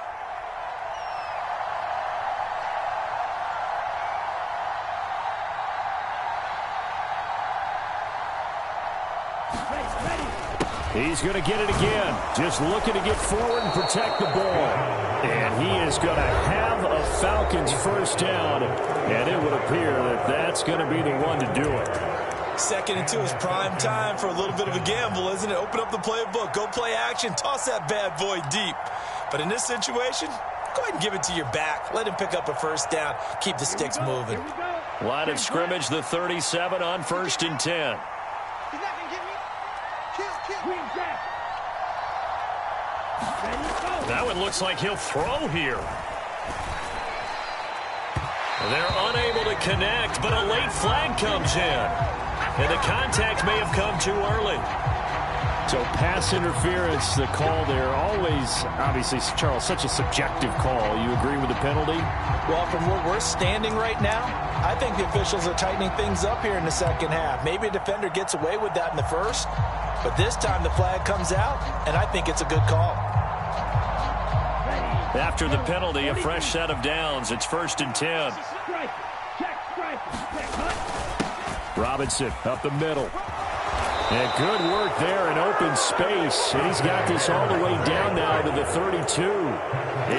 He's going to get it again. Just looking to get forward and protect the ball. And he is going to have a Falcons first down. And it would appear that that's going to be the one to do it. 2nd and 2 is prime time for a little bit of a gamble, isn't it? Open up the playbook. Go play action. Toss that bad boy deep. But in this situation, go ahead and give it to your back. Let him pick up a first down. Keep the sticks moving. Line of scrimmage, the 37 on 1st and 10. That one looks like he'll throw here. They're unable to connect, but a late flag comes in. And the contact may have come too early. So pass interference, the call there, always, obviously, Charles, such a subjective call. You agree with the penalty? Well, from where we're standing right now, I think the officials are tightening things up here in the second half. Maybe a defender gets away with that in the first, but this time the flag comes out, and I think it's a good call. After the penalty, a fresh set of downs. It's 1st and 10. Robinson up the middle. And good work there in open space. And he's got this all the way down now to the 32.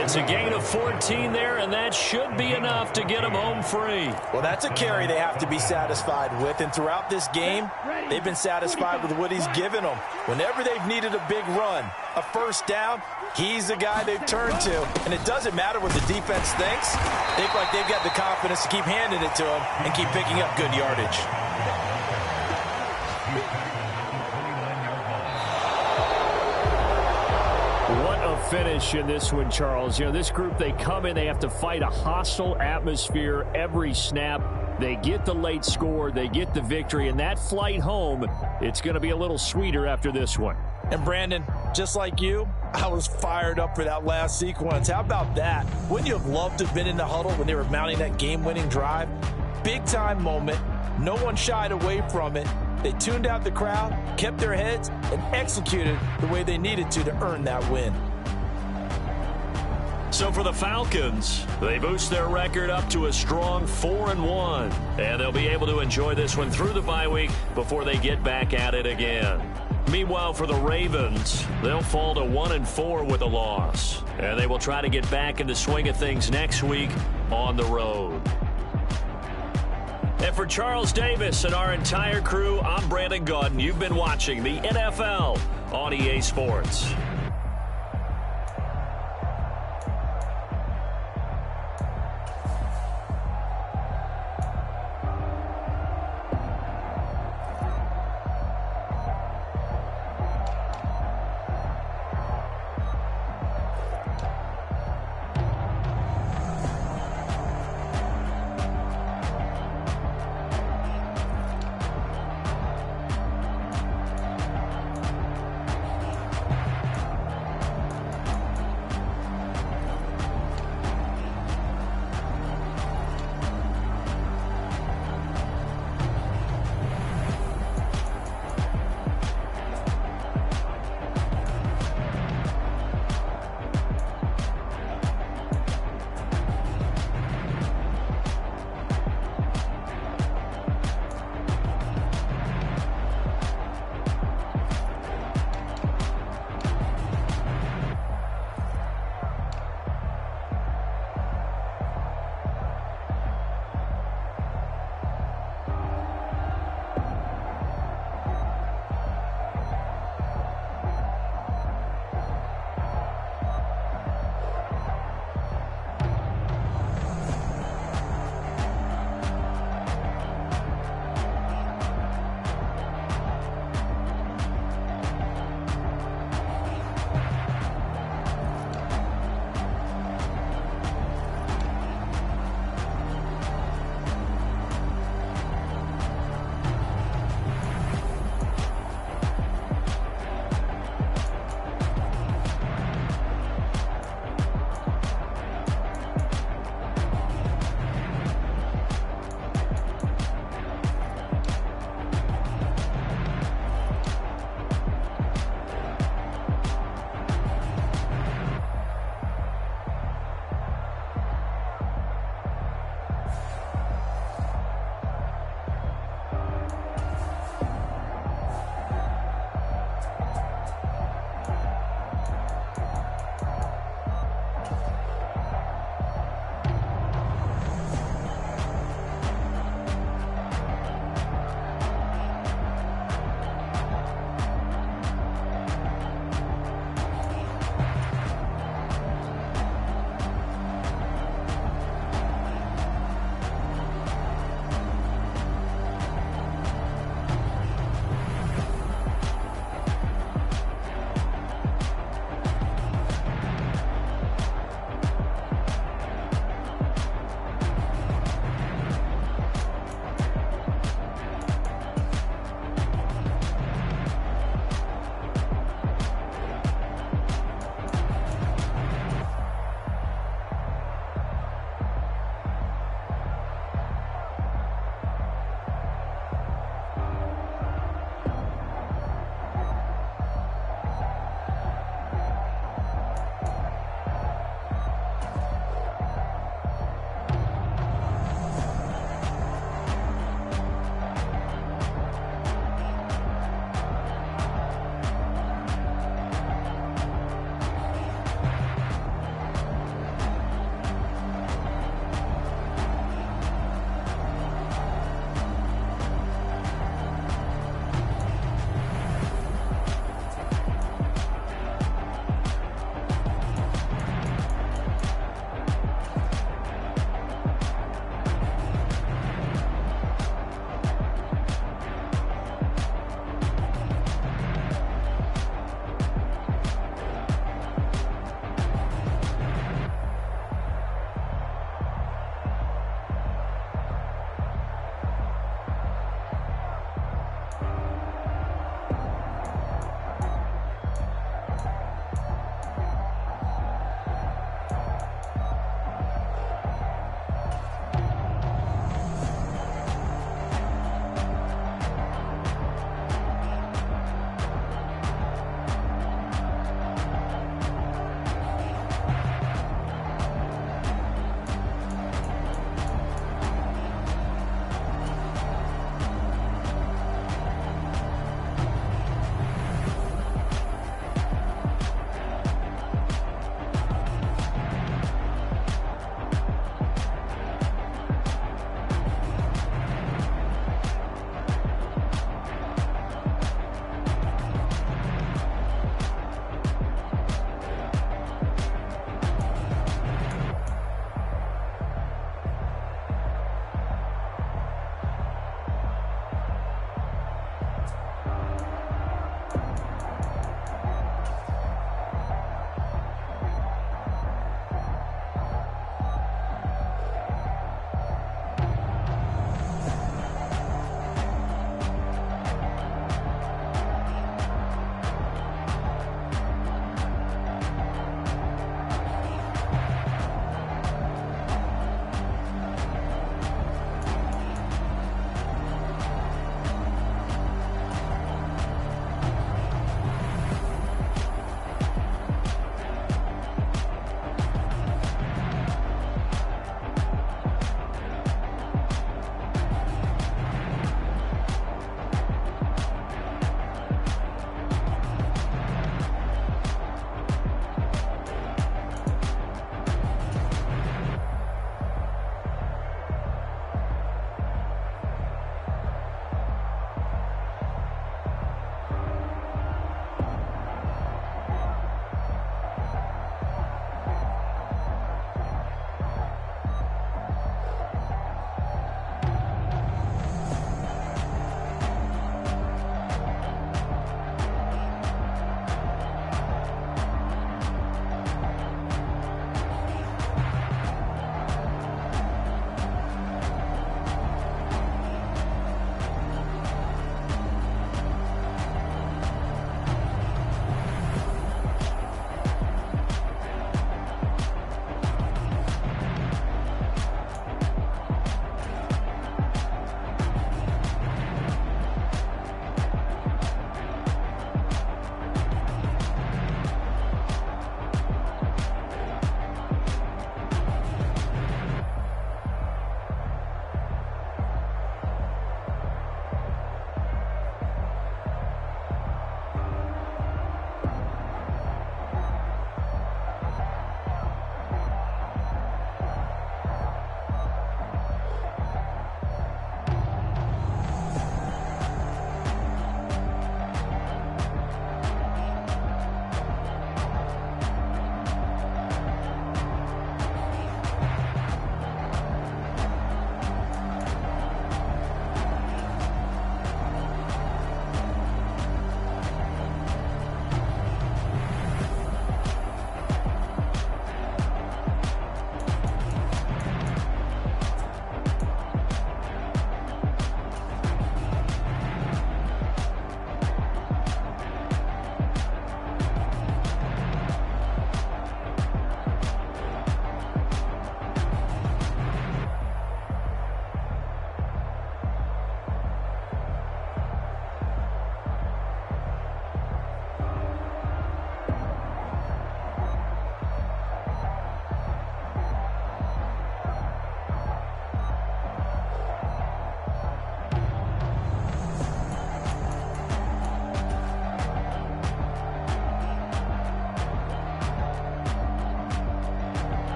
It's a gain of 14 there, and that should be enough to get him home free. Well, that's a carry they have to be satisfied with. And throughout this game, they've been satisfied with what he's given them. Whenever they've needed a big run, a first down, he's the guy they've turned to. And it doesn't matter what the defense thinks. They feel like they've got the confidence to keep handing it to him and keep picking up good yardage. What a finish in this one, Charles. You know, this group, they come in, they have to fight a hostile atmosphere every snap. They get the late score, they get the victory, and that flight home, it's going to be a little sweeter after this one. And Brandon, just like you, I was fired up for that last sequence. How about that? Wouldn't you have loved to have been in the huddle when they were mounting that game-winning drive? Big-time moment. No one shied away from it. They tuned out the crowd, kept their heads, and executed the way they needed to earn that win. So for the Falcons, they boost their record up to a strong 4-1. And they'll be able to enjoy this one through the bye week before they get back at it again. Meanwhile, for the Ravens, they'll fall to 1-4 with a loss. And they will try to get back in the swing of things next week on the road. And for Charles Davis and our entire crew, I'm Brandon Gaudin. You've been watching the NFL on EA Sports.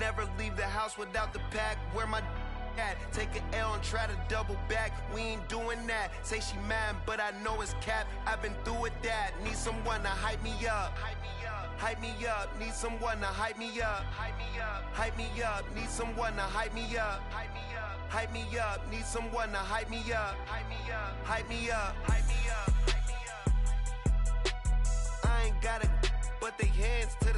never leave the house without the pack. Where my at? Take an L and try to double back. We ain't doing that. Say she mad, but I know it's cap. I've been through with that. Need someone to hype me up. Hype me up. Need someone to hype me up. Hype me up. Need someone to hype me up. Hype me up. Need someone to hype me up. Hype me up. Hype me up. Hype me up. I ain't got it, but they hands to